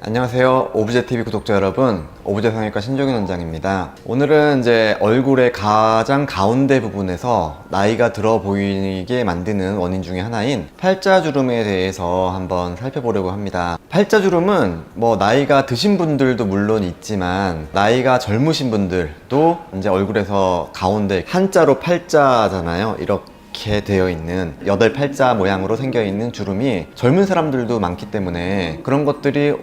안녕하세요. 오브제TV 구독자 여러분, 오브제 성형외과 신종인 원장입니다. 오늘은 이제 얼굴의 가장 가운데 부분에서 나이가 들어 보이게 만드는 원인 중에 하나인 팔자주름에 대해서 한번 살펴보려고 합니다. 팔자주름은 뭐 나이가 드신 분들도 물론 있지만 나이가 젊으신 분들도 이제 얼굴에서 가운데 한자로 팔자잖아요. 이렇게 되어 있는 8팔자 모양으로 생겨 있는 주름이 젊은 사람들도 많기 때문에 그런 것들이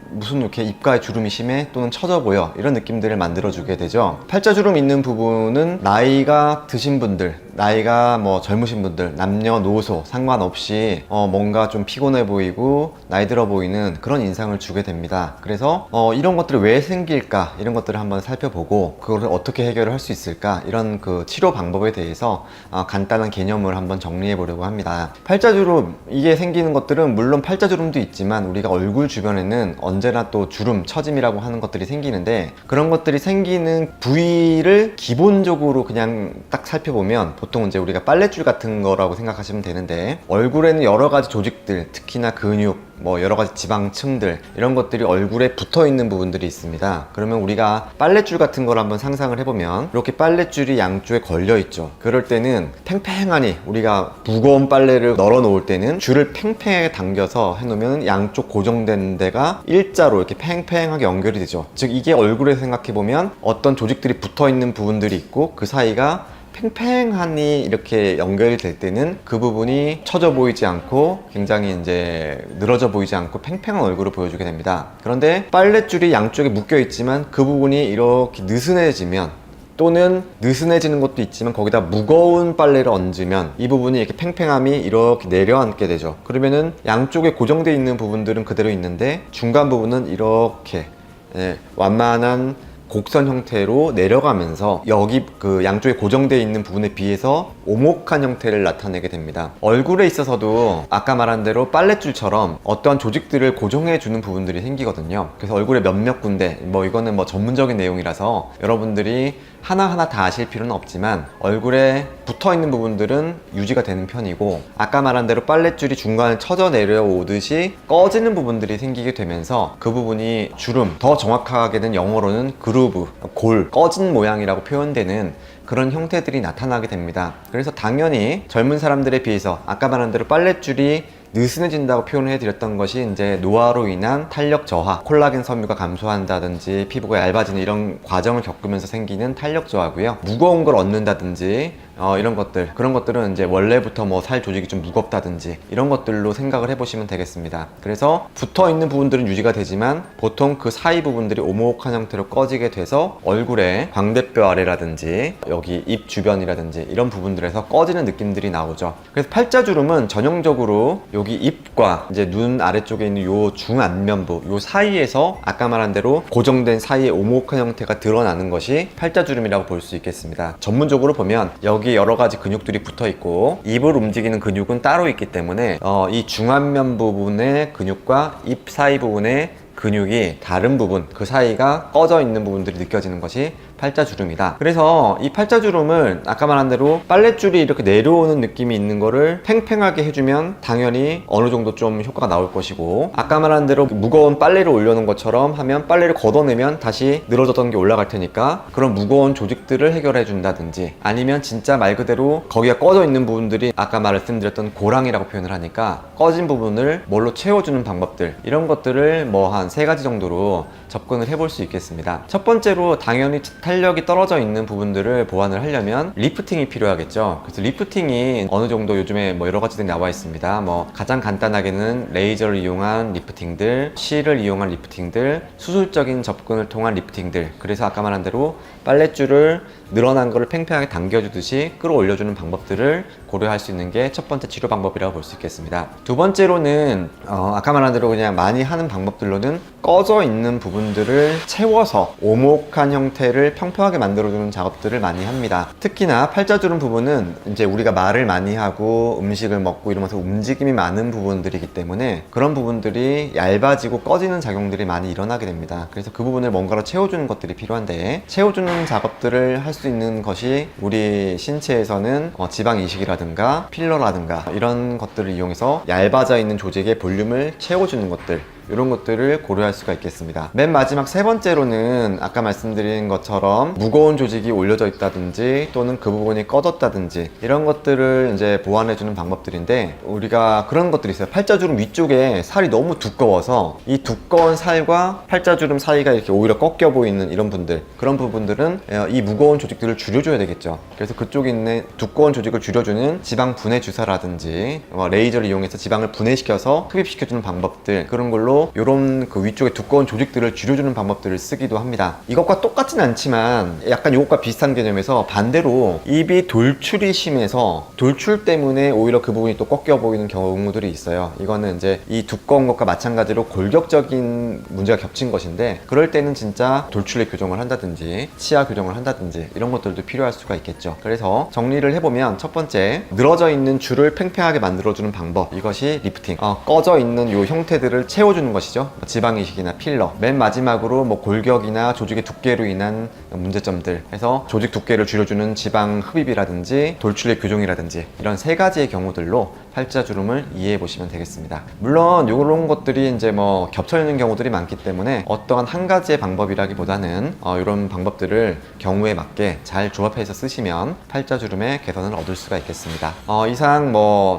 무슨 이렇게 입가에 주름이 심해 또는 처져 보여 이런 느낌들을 만들어 주게 되죠. 팔자주름 있는 부분은 나이가 드신 분들, 나이가 뭐 젊으신 분들, 남녀노소 상관없이 뭔가 좀 피곤해 보이고 나이 들어 보이는 그런 인상을 주게 됩니다. 그래서 이런 것들이 왜 생길까, 이런 것들을 한번 살펴보고 그걸 어떻게 해결을 할 수 있을까, 이런 그 치료 방법에 대해서 간단한 개념을 한번 정리해 보려고 합니다. 팔자주름, 이게 생기는 것들은 물론 팔자주름도 있지만 우리가 얼굴 주변에는 언제나 또 주름, 처짐이라고 하는 것들이 생기는데, 그런 것들이 생기는 부위를 기본적으로 그냥 딱 살펴보면 보통 이제 우리가 빨랫줄 같은 거라고 생각하시면 되는데, 얼굴에는 여러 가지 조직들, 특히나 근육, 뭐 여러 가지 지방층들, 이런 것들이 얼굴에 붙어 있는 부분들이 있습니다. 그러면 우리가 빨랫줄 같은 걸 한번 상상을 해보면 이렇게 빨랫줄이 양쪽에 걸려 있죠. 그럴 때는 팽팽하니, 우리가 무거운 빨래를 널어 놓을 때는 줄을 팽팽하게 당겨서 해놓으면 양쪽 고정된 데가 일자로 이렇게 팽팽하게 연결이 되죠. 즉 이게 얼굴에 생각해보면 어떤 조직들이 붙어 있는 부분들이 있고 그 사이가 팽팽하니 이렇게 연결이 될 때는 그 부분이 처져 보이지 않고 굉장히 이제 늘어져 보이지 않고 팽팽한 얼굴을 보여주게 됩니다. 그런데 빨랫줄이 양쪽에 묶여 있지만 그 부분이 이렇게 느슨해지면, 또는 느슨해지는 것도 있지만 거기다 무거운 빨래를 얹으면 이 부분이 이렇게 팽팽함이 이렇게 내려앉게 되죠. 그러면은 양쪽에 고정되어 있는 부분들은 그대로 있는데 중간 부분은 이렇게 완만한 곡선 형태로 내려가면서 여기 그 양쪽에 고정되어 있는 부분에 비해서 오목한 형태를 나타내게 됩니다. 얼굴에 있어서도 아까 말한 대로 빨랫줄처럼 어떠한 조직들을 고정해 주는 부분들이 생기거든요. 그래서 얼굴에 몇몇 군데, 뭐 이거는 뭐 전문적인 내용이라서 여러분들이 하나하나 다 아실 필요는 없지만 얼굴에 붙어 있는 부분들은 유지가 되는 편이고, 아까 말한 대로 빨랫줄이 중간에 처져 내려오듯이 꺼지는 부분들이 생기게 되면서 그 부분이 주름, 더 정확하게는 영어로는 그루브, 골, 꺼진 모양이라고 표현되는 그런 형태들이 나타나게 됩니다. 그래서 당연히 젊은 사람들에 비해서 아까 말한 대로 빨랫줄이 느슨해진다고 표현을 해드렸던 것이 이제 노화로 인한 탄력 저하, 콜라겐 섬유가 감소한다든지 피부가 얇아지는 이런 과정을 겪으면서 생기는 탄력 저하고요. 무거운 걸 얻는다든지 이런 것들, 그런 것들은 이제 원래부터 뭐 살 조직이 좀 무겁다든지 이런 것들로 생각을 해보시면 되겠습니다. 그래서 붙어 있는 부분들은 유지가 되지만 보통 그 사이 부분들이 오목한 형태로 꺼지게 돼서 얼굴에 광대뼈 아래라든지 여기 입 주변이라든지 이런 부분들에서 꺼지는 느낌들이 나오죠. 그래서 팔자주름은 전형적으로 여기 입과 이제 눈 아래쪽에 있는 요 중안면부, 요 사이에서 아까 말한 대로 고정된 사이에 오목한 형태가 드러나는 것이 팔자주름이라고 볼 수 있겠습니다. 전문적으로 보면 여기 여러 가지 근육들이 붙어 있고 입을 움직이는 근육은 따로 있기 때문에 이 중안면 부분의 근육과 입 사이 부분의 근육이 다른 부분, 그 사이가 꺼져 있는 부분들이 느껴지는 것이 팔자주름이다. 그래서 이 팔자주름을 아까 말한 대로 빨랫줄이 이렇게 내려오는 느낌이 있는 거를 팽팽하게 해주면 당연히 어느 정도 좀 효과가 나올 것이고, 아까 말한 대로 무거운 빨래를 올려놓은 것처럼 하면 빨래를 걷어내면 다시 늘어졌던 게 올라갈 테니까 그런 무거운 조직들을 해결해 준다든지, 아니면 진짜 말 그대로 거기가 꺼져 있는 부분들이 아까 말씀드렸던 고랑이라고 표현을 하니까 꺼진 부분을 뭘로 채워주는 방법들, 이런 것들을 뭐 한 3가지 정도로 접근을 해볼 수 있겠습니다. 첫 번째로 당연히 탄력이 떨어져 있는 부분들을 보완을 하려면 리프팅이 필요하겠죠. 그래서 리프팅이 어느 정도 요즘에 뭐 여러 가지들이 나와 있습니다. 뭐 가장 간단하게는 레이저를 이용한 리프팅들, 실을 이용한 리프팅들, 수술적인 접근을 통한 리프팅들. 그래서 아까 말한 대로 빨랫줄을 늘어난 거를 팽팽하게 당겨주듯이 끌어올려주는 방법들을 고려할 수 있는 게 첫 번째 치료 방법이라고 볼 수 있겠습니다. 두 번째로는 아까 말한 대로 그냥 많이 하는 방법들로는 꺼져 있는 부분들을 채워서 오목한 형태를 평평하게 만들어주는 작업들을 많이 합니다. 특히나 팔자주름 부분은 이제 우리가 말을 많이 하고 음식을 먹고 이러면서 움직임이 많은 부분들이기 때문에 그런 부분들이 얇아지고 꺼지는 작용들이 많이 일어나게 됩니다. 그래서 그 부분을 뭔가로 채워주는 것들이 필요한데, 채워주는 작업들을 할 수 있는 것이 우리 신체에서는 지방 이식이라든가 필러라든가 이런 것들을 이용해서 얇아져 있는 조직의 볼륨을 채워주는 것들, 이런 것들을 고려할 수가 있겠습니다. 맨 마지막 세 번째로는 아까 말씀드린 것처럼 무거운 조직이 올려져 있다든지 또는 그 부분이 꺼졌다든지 이런 것들을 이제 보완해주는 방법들인데, 우리가 그런 것들이 있어요. 팔자주름 위쪽에 살이 너무 두꺼워서 이 두꺼운 살과 팔자주름 사이가 이렇게 오히려 꺾여 보이는 이런 분들, 그런 부분들은 이 무거운 조직들을 줄여줘야 되겠죠. 그래서 그쪽에 있는 두꺼운 조직을 줄여주는 지방 분해 주사라든지 레이저를 이용해서 지방을 분해시켜서 흡입시켜주는 방법들, 그런 걸로 이런 그 위쪽에 두꺼운 조직들을 줄여주는 방법들을 쓰기도 합니다. 이것과 똑같진 않지만 약간 이것과 비슷한 개념에서 반대로 입이 돌출이 심해서 돌출 때문에 오히려 그 부분이 또 꺾여 보이는 경우들이 있어요. 이거는 이제 이 두꺼운 것과 마찬가지로 골격적인 문제가 겹친 것인데, 그럴 때는 진짜 돌출의 교정을 한다든지 치아 교정을 한다든지 이런 것들도 필요할 수가 있겠죠. 그래서 정리를 해보면, 첫 번째, 늘어져 있는 줄을 팽팽하게 만들어주는 방법, 이것이 리프팅. 꺼져 있는 이 형태들을 채워주는 것이죠. 지방 이식이나 필러. 맨 마지막으로 골격이나 조직의 두께로 인한 문제점들 해서 조직 두께를 줄여주는 지방 흡입이라든지 돌출의 교정이라든지 이런 세 가지의 경우들로 팔자주름을 이해해 보시면 되겠습니다. 물론 이런 것들이 이제 겹쳐 있는 경우들이 많기 때문에 어떠한 한 가지의 방법이라기보다는 이런 방법들을 경우에 맞게 잘 조합해서 쓰시면 팔자주름의 개선을 얻을 수가 있겠습니다. 이상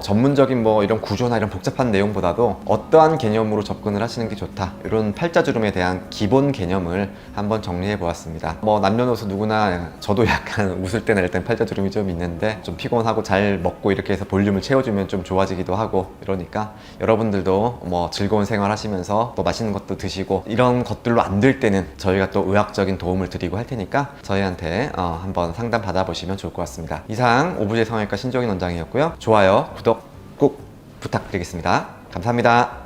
전문적인 이런 구조나 이런 복잡한 내용보다도 어떠한 개념으로 접근을 하시는 게 좋다, 이런 팔자주름에 대한 기본 개념을 한번 정리해 보았습니다. 남녀노소 누구나, 저도 약간 웃을 때나 일단 팔자주름이 좀 있는데, 좀 피곤하고 잘 먹고 이렇게 해서 볼륨을 채워주면 좀 좋아지기도 하고, 이러니까 여러분들도 즐거운 생활 하시면서 또 맛있는 것도 드시고, 이런 것들로 안 될 때는 저희가 또 의학적인 도움을 드리고 할 테니까 저희한테 한번 상담 받아보시면 좋을 것 같습니다. 이상 오브제 성형외과 신종인 원장이었고요. 좋아요, 구독 꼭 부탁드리겠습니다. 감사합니다.